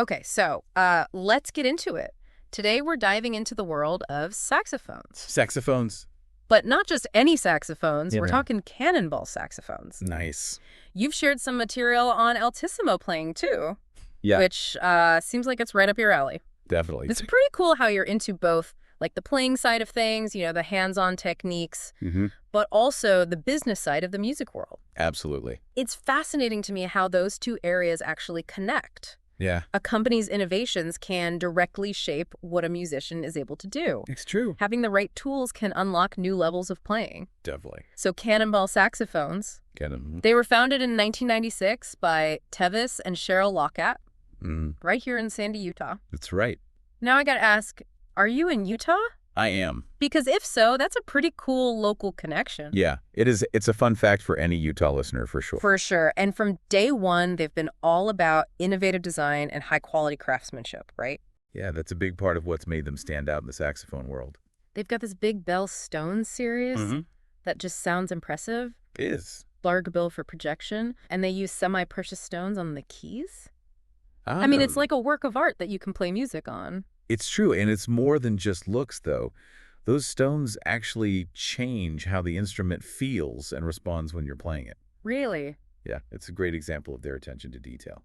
Okay, so let's get into it. Today we're diving into the world of saxophones. Saxophones. But not just any saxophones, Yeah, we're man. talking cannonball saxophones. Nice. You've shared some material on altissimo playing too, Yeah, which seems like it's right up your alley. definitely. It's pretty cool how you're into both, like the playing side of things, the hands-on techniques, Mm-hmm. but also the business side of the music world. Absolutely. It's fascinating to me how those two areas actually connect. Yeah, A company's innovations can directly shape what a musician is able to do. it's true. Having the right tools can unlock new levels of playing. Definitely. So Cannonball Saxophones, Get them. they were founded in 1996 by Tevis and Sheryl Laukat, Mm, right here in Sandy, Utah. that's right. Now I gotta ask, are you in Utah? I am. Because if so, that's a pretty cool local connection. Yeah, it is. It's a fun fact for any Utah listener, for sure. For sure. And from day one, they've been all about innovative design and high-quality craftsmanship, right? Yeah, that's a big part of what's made them stand out in the saxophone world. They've got this Big Bell Stone series Mhm. that just sounds impressive. It is. Large bill for projection, and they use semi-precious stones on the keys. I mean, it's like a work of art that you can play music on. It's true, and it's more than just looks, though. Those stones actually change how the instrument feels and responds when you're playing it. Really? Yeah, it's a great example of their attention to detail.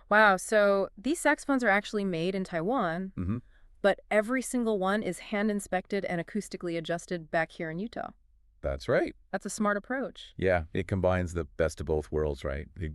Wow, so these saxophones are actually made in Taiwan, Mm-hmm. but every single one is hand-inspected and acoustically adjusted back here in Utah. That's right. That's a smart approach. Yeah, it combines the best of both worlds, right? The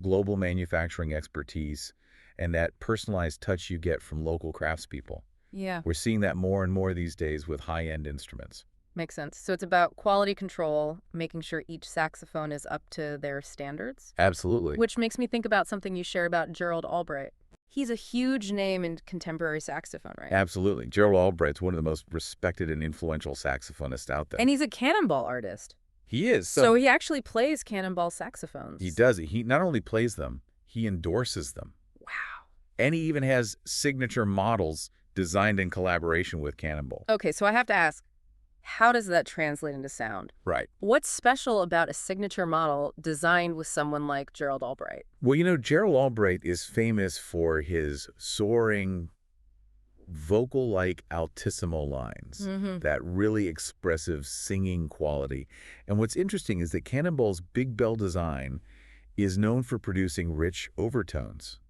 global manufacturing expertise and that personalized touch you get from local craftspeople. Yeah, We're seeing that more and more these days with high-end instruments. makes sense. So it's about quality control, making sure each saxophone is up to their standards. Absolutely. Which makes me think about something you share about Gerald Albright. He's a huge name in contemporary saxophone, right? Absolutely. Gerald Albright's one of the most respected and influential saxophonists out there. And he's a cannonball artist. He is. So he actually plays cannonball saxophones. He does. He not only plays them, he endorses them. Wow. And he even has signature models designed in collaboration with Cannonball. Okay, so I have to ask, how does that translate into sound? Right. What's special about a signature model designed with someone like Gerald Albright? Well, Gerald Albright is famous for his soaring, vocal-like altissimo lines, that really expressive singing quality. And what's interesting is that Cannonball's big bell design is known for producing rich overtones,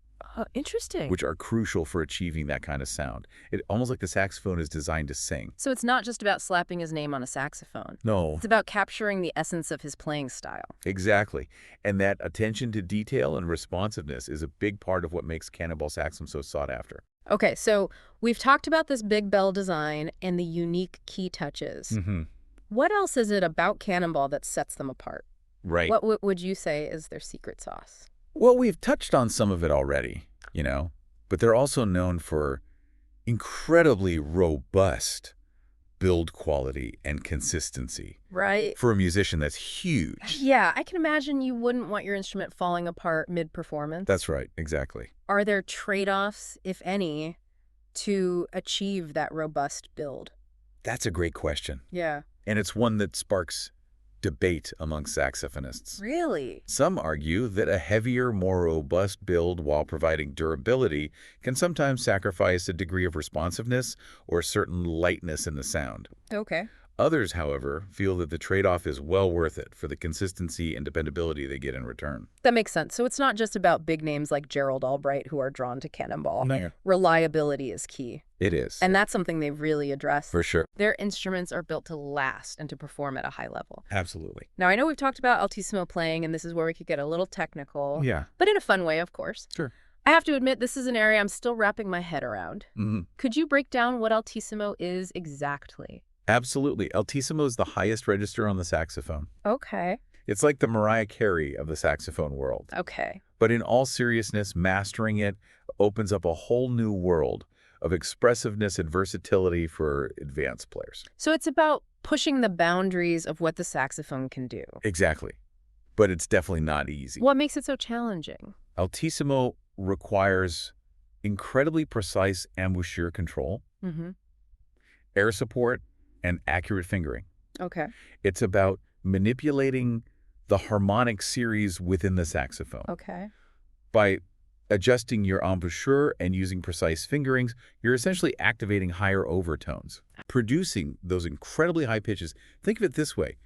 Interesting. which are crucial for achieving that kind of sound. It almost like the saxophone is designed to sing. So it's not just about slapping his name on a saxophone. No, It's about capturing the essence of his playing style. exactly. And that attention to detail and responsiveness is a big part of what makes Cannonball Saxophone so sought after. Okay, so we've talked about this big bell design and the unique key touches. Mm-hmm. What else is it about Cannonball that sets them apart? Right. What would you say is their secret sauce? Well, we've touched on some of it already, but they're also known for incredibly robust build quality and consistency. Right. For a musician, that's huge. Yeah, I can imagine you wouldn't want your instrument falling apart mid-performance. That's right, exactly. Are there trade-offs, if any, to achieve that robust build? That's a great question. Yeah. And it's one that sparks debate among saxophonists. Really? Some argue that a heavier, more robust build while providing durability can sometimes sacrifice a degree of responsiveness or a certain lightness in the sound. Okay. Others, however, feel that the trade-off is well worth it for the consistency and dependability they get in return. That makes sense. So it's not just about big names like Gerald Albright who are drawn to Cannonball. No. Reliability is key. It is. And that's something they've really addressed. For sure. Their instruments are built to last and to perform at a high level. Absolutely. Now, I know we've talked about altissimo playing, and this is where we could get a little technical. Yeah. But in a fun way, of course. Sure. I have to admit, this is an area I'm still wrapping my head around. Mm-hmm. Could you break down what altissimo is exactly? Absolutely. Altissimo is the highest register on the saxophone. Okay. It's like the Mariah Carey of the saxophone world. Okay. But in all seriousness, mastering it opens up a whole new world of expressiveness and versatility for advanced players. So it's about pushing the boundaries of what the saxophone can do. Exactly. But it's definitely not easy. What makes it so challenging? Altissimo requires incredibly precise embouchure control, air support, and accurate fingering. Okay. It's about manipulating the harmonic series within the saxophone Okay. by Adjusting your embouchure and using precise fingerings, you're essentially activating higher overtones, producing those incredibly high pitches. Think of it this way.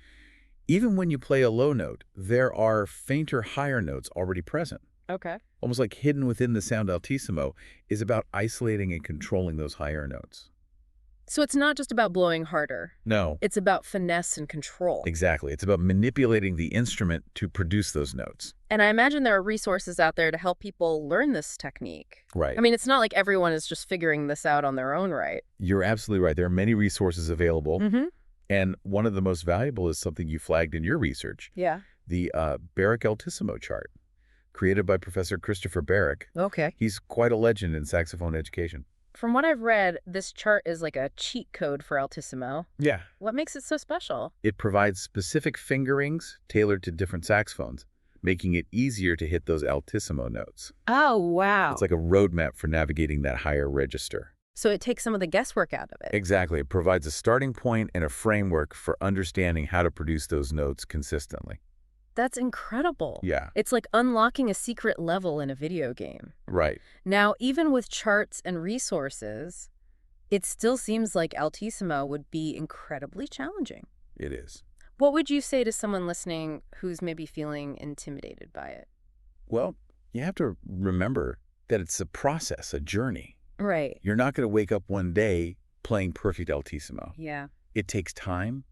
Even when you play a low note, there are fainter higher notes already present. Okay. Almost like hidden within the sound altissimo is about isolating and controlling those higher notes. So it's not just about blowing harder. No. It's about finesse and control. Exactly. It's about manipulating the instrument to produce those notes. And I imagine there are resources out there to help people learn this technique. Right. I mean, it's not like everyone is just figuring this out on their own, right? You're absolutely right. There are many resources available. And one of the most valuable is something you flagged in your research. Yeah. The Barrick Altissimo Chart, created by Professor Christopher Barrick. Okay. He's quite a legend in saxophone education. From what I've read, this chart is like a cheat code for altissimo. Yeah. What makes it so special? It provides specific fingerings tailored to different saxophones, making it easier to hit those altissimo notes. Oh, wow. It's like a roadmap for navigating that higher register. So it takes some of the guesswork out of it. Exactly. It provides a starting point and a framework for understanding how to produce those notes consistently. That's incredible. Yeah. It's like unlocking a secret level in a video game. Right. Now, even with charts and resources, it still seems like altissimo would be incredibly challenging. It is. What would you say to someone listening who's maybe feeling intimidated by it? Well, you have to remember that it's a process, a journey. Right. You're not going to wake up one day playing perfect altissimo. Yeah. It takes time,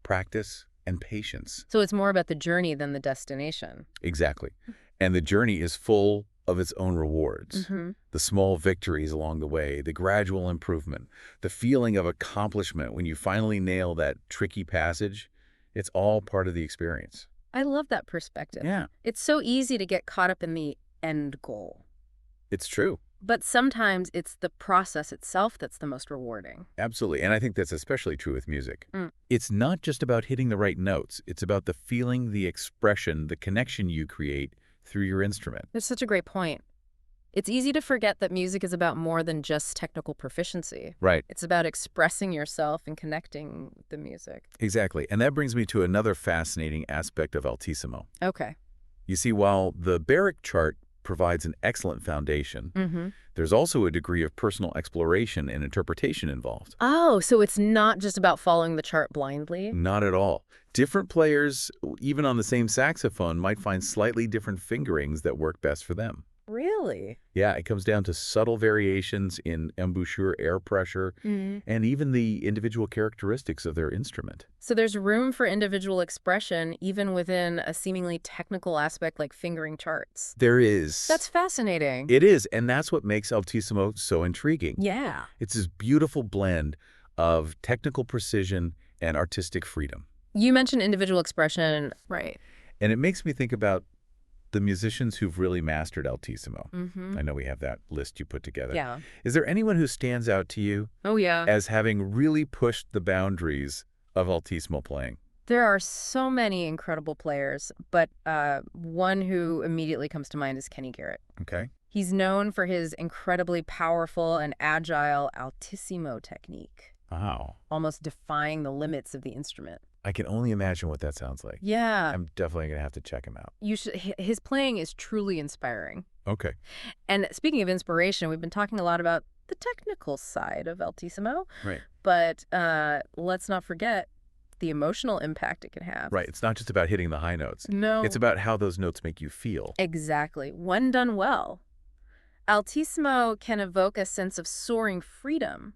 practice, and patience. So it's more about the journey than the destination. Exactly. And the journey is full of its own rewards. The small victories along the way, the gradual improvement, the feeling of accomplishment when you finally nail that tricky passage. It's all part of the experience. I love that perspective. Yeah. It's so easy to get caught up in the end goal. It's true. But sometimes it's the process itself that's the most rewarding. Absolutely. And I think that's especially true with music. It's not just about hitting the right notes. It's about the feeling, the expression, the connection you create through your instrument. That's such a great point. It's easy to forget that music is about more than just technical proficiency. Right. It's about expressing yourself and connecting with the music. Exactly. And that brings me to another fascinating aspect of altissimo. Okay. You see, while the Barrick chart provides an excellent foundation, there's also a degree of personal exploration and interpretation involved. Oh, so it's not just about following the chart blindly? Not at all. Different players, even on the same saxophone, might find slightly different fingerings that work best for them. Really? Yeah, it comes down to subtle variations in embouchure air pressure and even the individual characteristics of their instrument. So there's room for individual expression even within a seemingly technical aspect like fingering charts. There is. That's fascinating. It is, and that's what makes altissimo so intriguing. Yeah. It's this beautiful blend of technical precision and artistic freedom. You mentioned individual expression. Right. And it makes me think about the musicians who've really mastered altissimo. I know we have that list you put together. Yeah. Is there anyone who stands out to you Oh, yeah. as having really pushed the boundaries of altissimo playing? There are so many incredible players, but one who immediately comes to mind is Kenny Garrett. Okay. He's known for his incredibly powerful and agile altissimo technique, Wow. almost defying the limits of the instrument. I can only imagine what that sounds like. Yeah. I'm definitely going to have to check him out. You should. His playing is truly inspiring. Okay. And speaking of inspiration, we've been talking a lot about the technical side of altissimo. Right. But let's not forget the emotional impact it can have. Right. It's not just about hitting the high notes. No. It's about how those notes make you feel. Exactly. When done well, altissimo can evoke a sense of soaring freedom,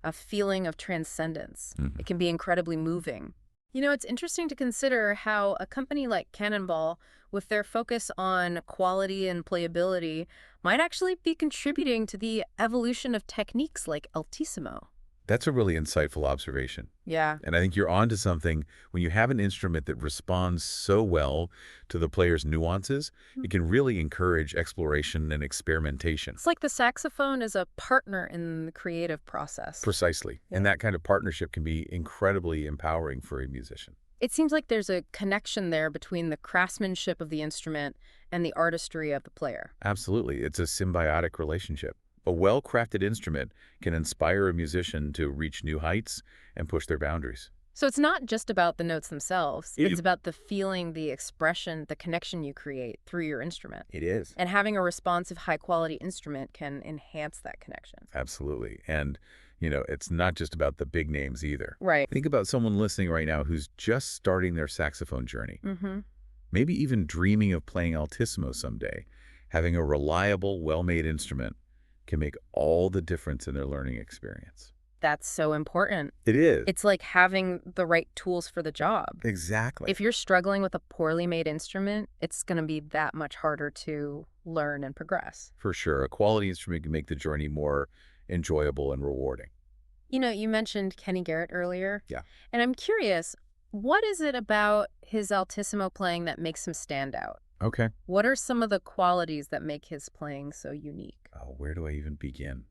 a feeling of transcendence. It can be incredibly moving. You know, it's interesting to consider how a company like Cannonball, with their focus on quality and playability, might actually be contributing to the evolution of techniques like altissimo. That's a really insightful observation. Yeah. And I think you're onto something. When you have an instrument that responds so well to the player's nuances, it can really encourage exploration and experimentation. It's like the saxophone is a partner in the creative process. Precisely. Yeah. And that kind of partnership can be incredibly empowering for a musician. It seems like there's a connection there between the craftsmanship of the instrument and the artistry of the player. Absolutely. It's a symbiotic relationship. A well-crafted instrument can inspire a musician to reach new heights and push their boundaries. So it's not just about the notes themselves. It It's is. about the feeling, the expression, the connection you create through your instrument. It is. And having a responsive, high-quality instrument can enhance that connection. Absolutely. And, it's not just about the big names either. Right. Think about someone listening right now who's just starting their saxophone journey. Mm-hmm. Maybe even dreaming of playing altissimo someday. Having a reliable, well-made instrument can make all the difference in their learning experience. That's so important. It is. It's like having the right tools for the job. Exactly. If you're struggling with a poorly made instrument, it's going to be that much harder to learn and progress. For sure. A quality instrument can make the journey more enjoyable and rewarding. You mentioned Kenny Garrett earlier. Yeah. And I'm curious, what is it about his altissimo playing that makes him stand out? Okay. What are some of the qualities that make his playing so unique? Oh, where do I even begin?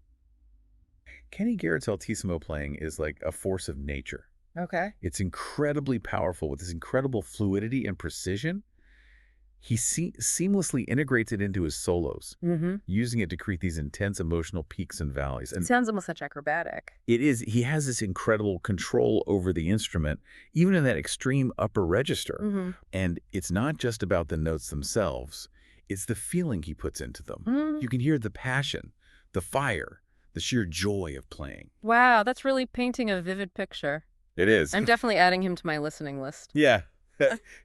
Kenny Garrett's altissimo playing is like a force of nature. Okay. It's incredibly powerful with this incredible fluidity and precision. He seamlessly integrates it into his solos, using it to create these intense emotional peaks and valleys. It And sounds almost like acrobatic. it is, he has this incredible control over the instrument, even in that extreme upper register. And it's not just about the notes themselves, it's the feeling he puts into them. You can hear the passion, the fire, the sheer joy of playing. Wow, that's really painting a vivid picture. It is. I'm definitely adding him to my listening list. Yeah.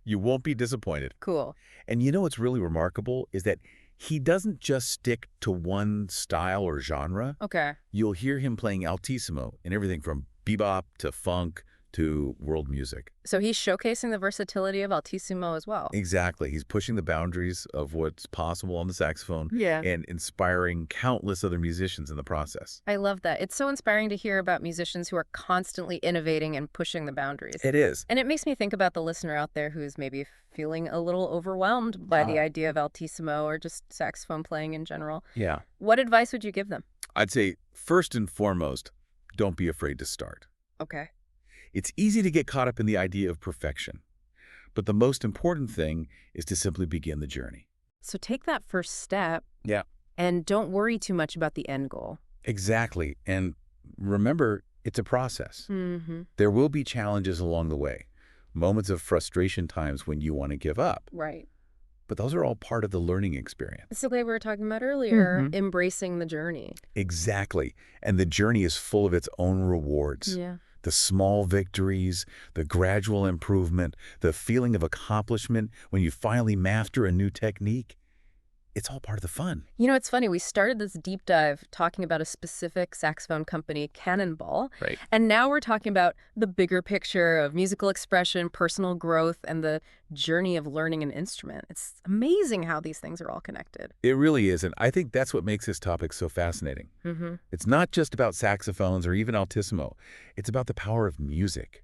You won't be disappointed. Cool. And what's really remarkable is that he doesn't just stick to one style or genre. Okay. You'll hear him playing altissimo in everything from bebop to funk to world music. So he's showcasing the versatility of altissimo as well. Exactly. He's pushing the boundaries of what's possible on the saxophone Yeah. and inspiring countless other musicians in the process. I love that. It's so inspiring to hear about musicians who are constantly innovating and pushing the boundaries. It is. And it makes me think about the listener out there who's maybe feeling a little overwhelmed by the idea of altissimo or just saxophone playing in general. Yeah. What advice would you give them? I'd say, first and foremost, don't be afraid to start. Okay. It's easy to get caught up in the idea of perfection, but the most important thing is to simply begin the journey. So take that first step. Yeah. And don't worry too much about the end goal. Exactly. And remember, it's a process. There will be challenges along the way, moments of frustration, times when you want to give up. Right. But those are all part of the learning experience. It's the way we were talking about earlier, embracing the journey. Exactly. And the journey is full of its own rewards. Yeah. The small victories, the gradual improvement, the feeling of accomplishment when you finally master a new technique. It's all part of the fun. It's funny. We started this deep dive talking about a specific saxophone company, Cannonball. Right. And now we're talking about the bigger picture of musical expression, personal growth, and the journey of learning an instrument. It's amazing how these things are all connected. It really is. And I think that's what makes this topic so fascinating. It's not just about saxophones or even altissimo. It's about the power of music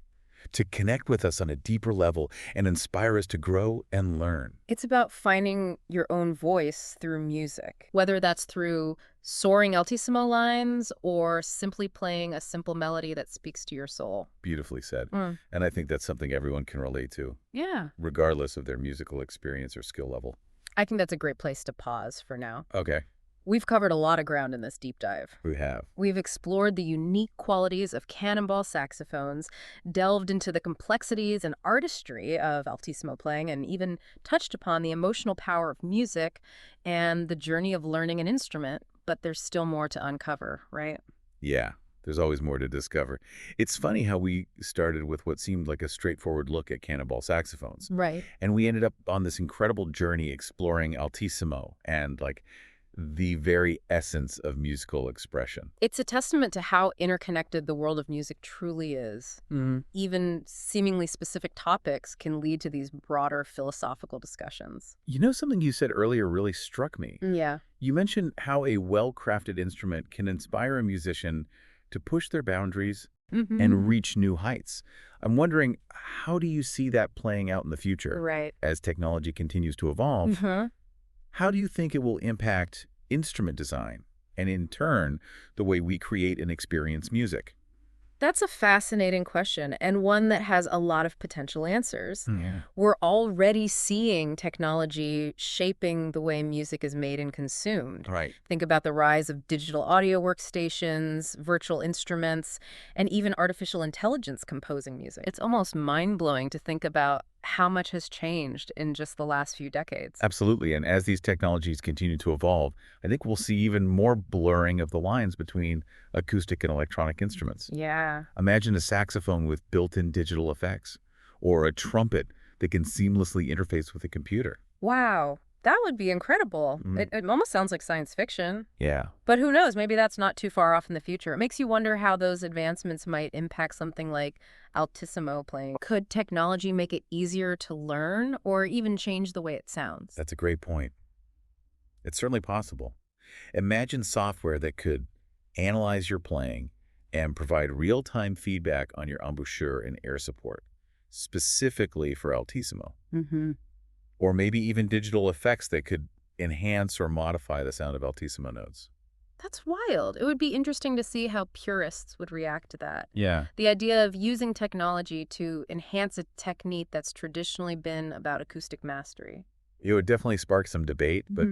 to connect with us on a deeper level and inspire us to grow and learn. It's about finding your own voice through music, whether that's through soaring altissimo lines or simply playing a simple melody that speaks to your soul. Beautifully said. And I think that's something everyone can relate to, Yeah. regardless of their musical experience or skill level. I think that's a great place to pause for now. Okay, We've covered a lot of ground in this deep dive. we have. We've explored the unique qualities of Cannonball saxophones, delved into the complexities and artistry of altissimo playing, and even touched upon the emotional power of music and the journey of learning an instrument. But there's still more to uncover, right? Yeah, there's always more to discover. It's funny how we started with what seemed like a straightforward look at Cannonball saxophones. Right. And we ended up on this incredible journey exploring altissimo and the very essence of musical expression. It's a testament to how interconnected the world of music truly is. Even seemingly specific topics can lead to these broader philosophical discussions. Something you said earlier really struck me. Yeah. You mentioned how a well-crafted instrument can inspire a musician to push their boundaries and reach new heights. I'm wondering, how do you see that playing out in the future? Right. As technology continues to evolve, how do you think it will impact instrument design and, in turn, the way we create and experience music? That's a fascinating question, and one that has a lot of potential answers. Yeah. We're already seeing technology shaping the way music is made and consumed. Right. Think about the rise of digital audio workstations, virtual instruments, and even artificial intelligence composing music. It's almost mind-blowing to think about how much has changed in just the last few decades. Absolutely. And as these technologies continue to evolve, I think we'll see even more blurring of the lines between acoustic and electronic instruments. Yeah. Imagine a saxophone with built-in digital effects, or a trumpet that can seamlessly interface with a computer. Wow. That would be incredible. It almost sounds like science fiction. Yeah. But who knows? Maybe that's not too far off in the future. It makes you wonder how those advancements might impact something like altissimo playing. Could technology make it easier to learn or even change the way it sounds? That's a great point. It's certainly possible. Imagine software that could analyze your playing and provide real-time feedback on your embouchure and air support, specifically for altissimo. Mm-hmm. Or maybe even digital effects that could enhance or modify the sound of altissimo notes. That's wild. It would be interesting to see how purists would react to that. Yeah. The idea of using technology to enhance a technique that's traditionally been about acoustic mastery. It would definitely spark some debate, but,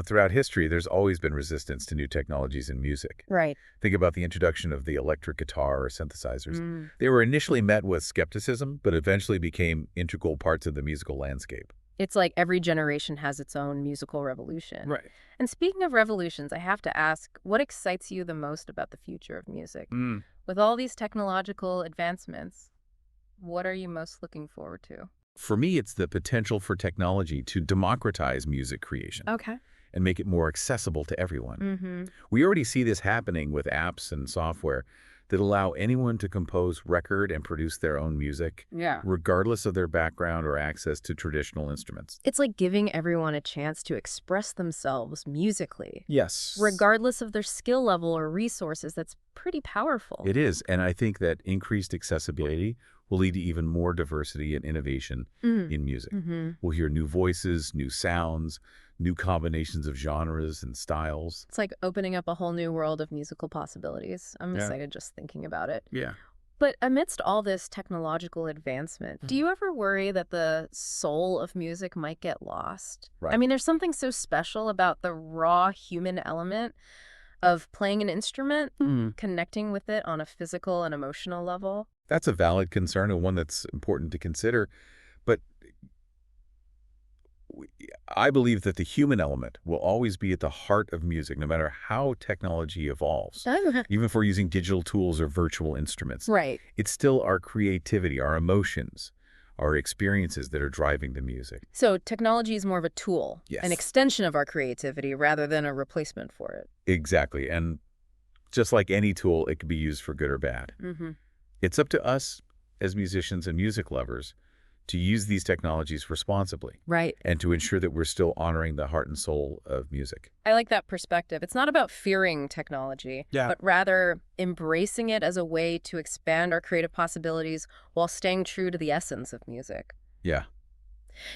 throughout history, there's always been resistance to new technologies in music. Right. Think about the introduction of the electric guitar or synthesizers. They were initially met with skepticism, but eventually became integral parts of the musical landscape. It's like every generation has its own musical revolution. Right. And speaking of revolutions, I have to ask, what excites you the most about the future of music? With all these technological advancements, what are you most looking forward to? For me, it's the potential for technology to democratize music creation. Okay. And make it more accessible to everyone. We already see this happening with apps and software that allow anyone to compose, record, and produce their own music, regardless of their background or access to traditional instruments. It's like giving everyone a chance to express themselves musically. Yes. Regardless of their skill level or resources. That's pretty powerful. It is, and I think that increased accessibility will lead to even more diversity and innovation in music. We'll hear new voices, new sounds, new combinations of genres and styles. It's like opening up a whole new world of musical possibilities. I'm excited just thinking about it. Yeah. But amidst all this technological advancement, do you ever worry that the soul of music might get lost? Right. I mean, there's something so special about the raw human element of playing an instrument, connecting with it on a physical and emotional level. That's a valid concern and one that's important to consider. But I believe that the human element will always be at the heart of music, no matter how technology evolves. Even if we're using digital tools or virtual instruments. Right. It's still our creativity, our emotions, our experiences that are driving the music. So technology is more of a tool, Yes. an extension of our creativity rather than a replacement for it. Exactly. And just like any tool, it can be used for good or bad. It's up to us as musicians and music lovers to use these technologies responsibly. Right. And to ensure that we're still honoring the heart and soul of music. I like that perspective. It's not about fearing technology, but rather embracing it as a way to expand our creative possibilities while staying true to the essence of music. Yeah.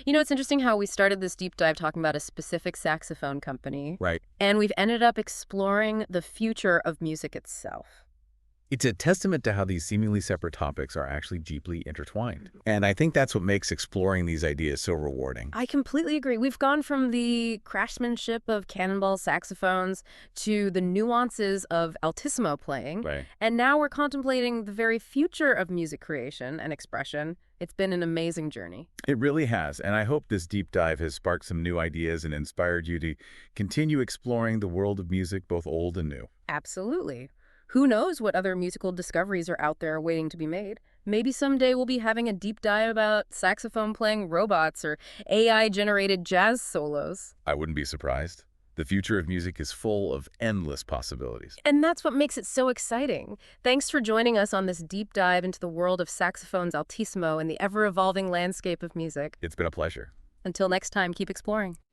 You know, it's interesting how we started this deep dive talking about a specific saxophone company. Right. And we've ended up exploring the future of music itself. It's a testament to how these seemingly separate topics are actually deeply intertwined. And I think that's what makes exploring these ideas so rewarding. I completely agree. We've gone from the craftsmanship of Cannonball saxophones to the nuances of altissimo playing. Right. And now we're contemplating the very future of music creation and expression. It's been an amazing journey. It really has. And I hope this deep dive has sparked some new ideas and inspired you to continue exploring the world of music, both old and new. Absolutely. Who knows what other musical discoveries are out there waiting to be made? Maybe someday we'll be having a deep dive about saxophone-playing robots or AI-generated jazz solos. I wouldn't be surprised. The future of music is full of endless possibilities. And that's what makes it so exciting. Thanks for joining us on this deep dive into the world of saxophones altissimo and the ever-evolving landscape of music. It's been a pleasure. Until next time, keep exploring.